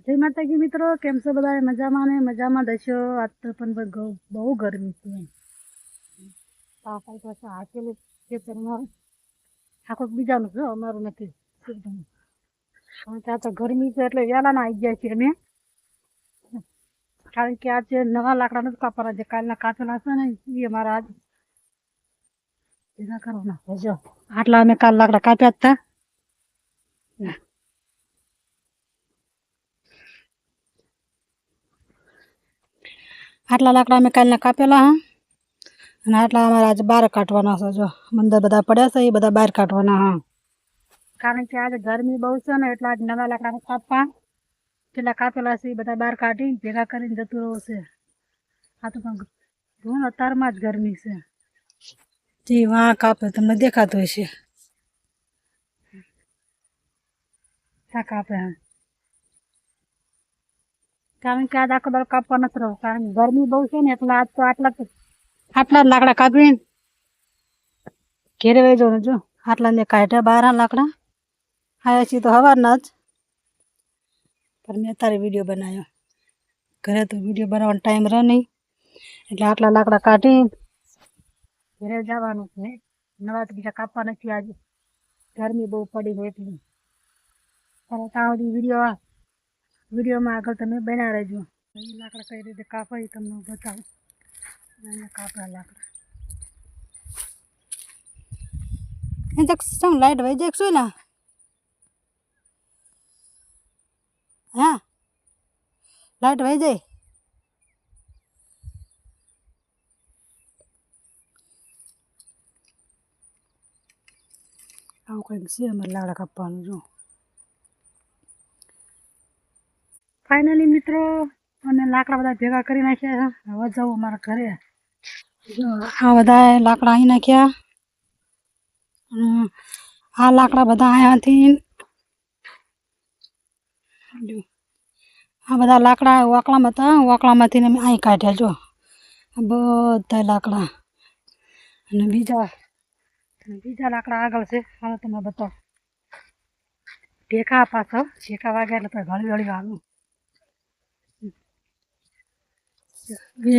जय माता की मित्रों, केम छो बधाए? मजामां ने मजामां दशो। आज तो पण बहु गर्मी छे। पापा पास आकेले खेतरमां आखो बीजानुं छे, अमारुं नथी। कारण के आ तो गर्मी छे એટલે વેલાના આવી ગયા છીએ અમે। કારણ કે આજે નવા લાકડા નથી કાપવાના, જે કાલના કાચેલા છે ને એ અમારા આજ ભેગા કરવાના છે। જો આટલા અમે કાલ લાકડા કાપ્યા હતા। આટલા લાકડા અમે કાલના કાપેલા હા અને આટલા અમારા આજે બહાર કાઢવાના છે। જો મંદર બધા પડ્યા છે એ બધા બહાર કાઢવાના હા। કારણ કે આજે ગરમી બહુ છે ને એટલે આજ નવા લાકડા કાપવા જેટલા કાપેલા છે એ બધા બહાર કાઢી ભેગા કરીને જતું રહેવું છે। આ તો પણ ધૂણ અત્યારમાં જ ગરમી છે। જે વાં કાપે તમને દેખાતું હશે, ત્યાં કાપે હા। કારણ કે આજ આખો દાડો કાપવા નથી રહું, કારણ કે ગરમી બહુ છે ને એટલે આજ તો આટલા જ લાકડા કાપીને ઘેરે વહી જવાનું। જો આટલા ને કાઢ્યા બહાર લાકડા આવ્યા છીએ તો સવારના જ, પણ મેં અત્યારે વિડીયો બનાવ્યો। ઘરે તો વિડીયો બનાવવાનો ટાઈમ રહે નહીં એટલે આટલા લાકડા કાઢી ઘરે જવાનું છે। નવા તો બીજા કાપવા નથી આજે, ગરમી બહુ પડી હોય એટલી। પણ ત્યાં સુધી વિડીયોમાં આગળ તમે બન્યા રહેજો। એ લાકડા કઈ રીતે કાપે એ તમને બતાવું। અહીંયા કાપડા લાકડા શું લાઈટ વહી જાય શું ને? હા લાઈટ વહી જાય। આવું કંઈક છે અમારે લાકડા કાપવાનું। જો ફાઇનલી મિત્રો અમે લાકડા બધા ભેગા કરી નાખ્યા છે। હવે જવું અમારા ઘરે। જો આ બધા લાકડા અહીં નાખ્યા, આ લાકડા બધા અહીંયાથી આ બધા લાકડા વાકડામાં હતા, વાકડામાંથી અમે અહીં કાઢ્યા। જો બધા લાકડા અને બીજા લાકડા આગળ છે, હવે તમે બતાવો। ટેકા પાછળ ટેકા વાગ્યા એટલે તો હળી હળી વાગું।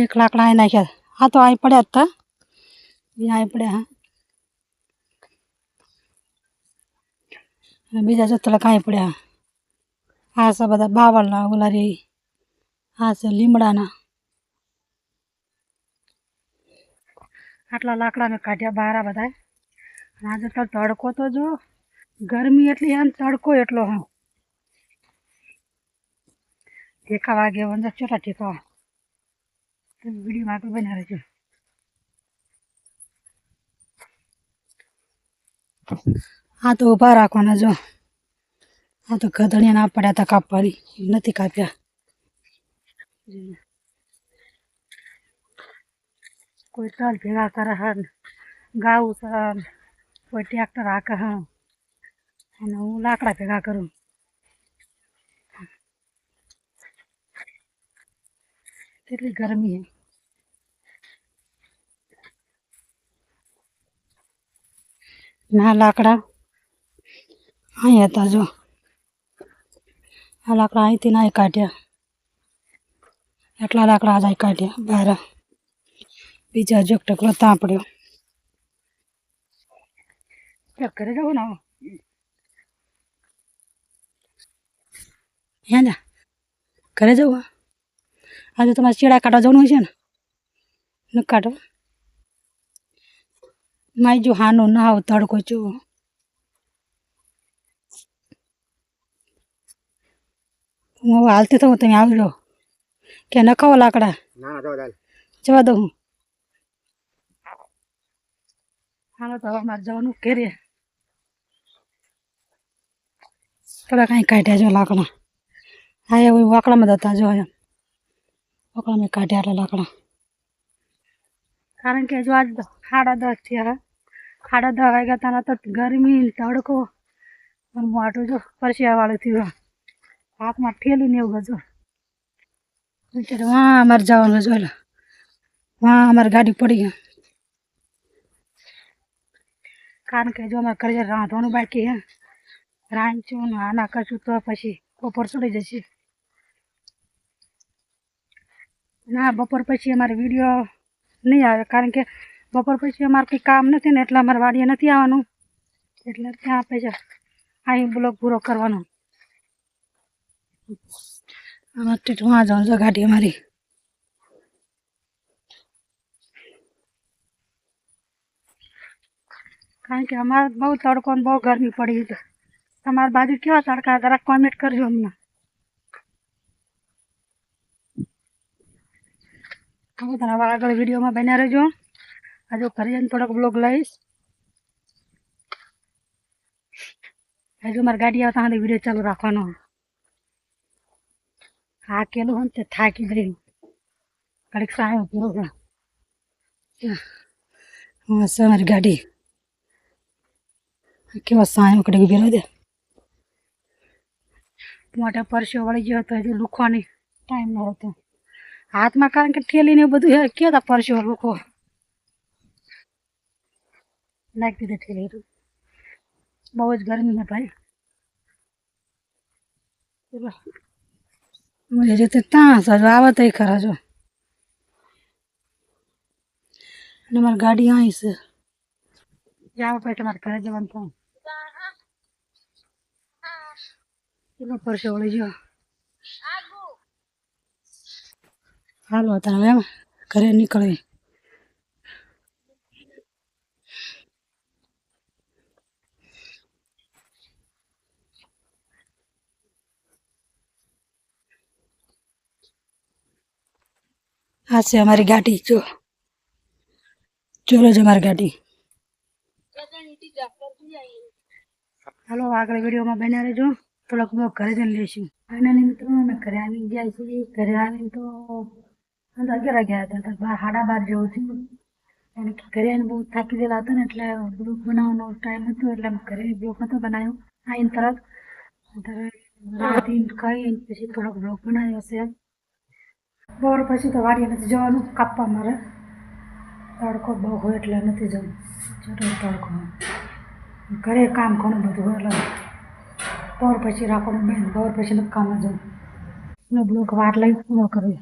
એક લાકડા અહીં નાખ્યા, આ તો અહીં પડ્યા હતા, એ અહીં પડ્યા હા। અને બીજા જો તલક અહીં પડ્યા। આ છે બધા બાવળના ઓલા રે, આ છે લીમડાના। આટલા લાકડા મેં કાઢ્યા બહાર બધા। આજે તો તડકો તો જો ગરમી એટલી એમ તડકો એટલો હા। ઠેકા વાગે અંદર ચોટા ઠેકા વિડીયોમાં આગળ બન્યા રહેજો। આ તો ઊભા રાખવાના। જો આ તો ગધડિયા ના પડ્યા હતા કાપવાની, નથી કાપ્યા। કોઈ તલ ભેગા કરે હે, ગાવું છે, કોઈ ટ્રેક્ટર હાકે હે અને હું લાકડા ભેગા કરું। કેટલી ગરમી હે। ના લાકડા અહીં હતા। જો આ લાકડા અહીંથી અહીં કાઢ્યા, એટલા લાકડા આજ અહીં કાઢ્યા બહાર। બીજા જો ટકલો ત્યાં પડ્યો। ઘરે જવું ને હે ને, ઘરે જવું આજે તમારે ચેડા કાઢવા જવાનું છે ને કાઢો મારી જો હાનો ના આવ તડકો જો હું હવે હાલતી થઉં, તમે આવજો કે ન ખાવો લાકડા જવા દઉં હું। હાલો તો હવે મારે જવાનું ઘેરે। થોડા કાંઈ કાઢ્યા જો લાકડા, હા એવું વાકડામાં જ હતા। જો વાકડામાં કાઢ્યા આટલા લાકડા, કારણ કે જો આજ 10:30 થયા, 10:30 વાગ્યા ત્યાં તો ગરમી તડકો પણ મોઢું જો પરસ્યા વાળું થયું, હાથમાં ઠેલું ને એવું જો। વાં અમારે જવાનું જો, વાં અમારી ગાડી પડી ગઈ, કારણ કે જો અમારે ઘરે રાંધવાનું બાકી હે, રાંધશું ને આના કરશું તો પછી બપોર ચડી જશે। ના બપોર પછી અમારે વિડીયો નહીં આવે, કારણ કે બપોર પછી અમારે કંઈ કામ નથી ને એટલે અમારે વાડીએ નથી આવવાનું, એટલે ત્યાં આપણે જ અહીં બ્લોગ પૂરો કરવાનો. અમારે વાં જાઉં છો ગાડી અમારી. કારણ કે અમારે બહુ તડકો ને બહુ ગરમી પડી છે. તમારી બાજુ કેવા તડકા જરાક કોમેન્ટ કરજો અમને. હવે તમે આગળ વિડીયોમાં બન્યા રહેજો. હજુ ઘરે જઈને થોડોક બ્લોગ લઈશ. હજુ મારી ગાડી આવતા સુધી વિડીયો ચાલુ રાખવાનો. હા કેલું હોય ને તે થાકી ગઈ. ઘડીક સાયો પૂરો છે. મારી ગાડી કેવો સાયો કડી ગયો દે. મોટા પરસ્યો વળી ગયો હતો, હજુ લુખવાની ટાઈમ ન હતો હાથમાં, કારણ કે ઠેલીને બધું કેતા પરસ્યો લુખો નાખી દીધે ઠેલી. બહુ જ ગરમી છે ભાઈ. મુझे जते ત્યાં હજુ આવે તો ખરા જો. અને મારી ગાડી અહીં છે. જાવ પછી તમારે ઘરે જવાનું થાય. કેટલો પરસે વળી ગયો. હાલો તમે એમ ઘરે નીકળી. આ છે અમારી ગાડી. જો ચોલો જ અમારી ગાડી. હાલો આગળ વિડીયોમાં બન્યા રહેજો. થોડોક બ્લોગ ઘરે જઈને લઈશું. ફાઇનલી મિત્રો અમે ઘરે આવી ગયા છીએ. ઘરે આવીને તો 11 વાગ્યા હતા, 12:30 જેવું થયું. અને ઘરે આવીને બહુ થાકી ગયેલા હતા ને એટલે બ્લોગ બનાવવાનો ટાઈમ હતો, એટલે અમે ઘરે બ્લોગ નહોતો બનાવ્યો. આવીને તરત રાંધીને ખાઈ પછી થોડોક બ્લોગ બનાવ્યો છે. બપોર પછી તો વાડીએ નથી જવાનું, કાપવા મારે તડકો બહુ હોય એટલે નથી જવું. જરૂર તડકો ઘરે કામ ઘણું બધું હોય એટલે બપોર પછી રાખવાનું બેન. બપોર પછી નથી કામ જવું. બ્લોગ વાર લઈ પૂરો કર્યો.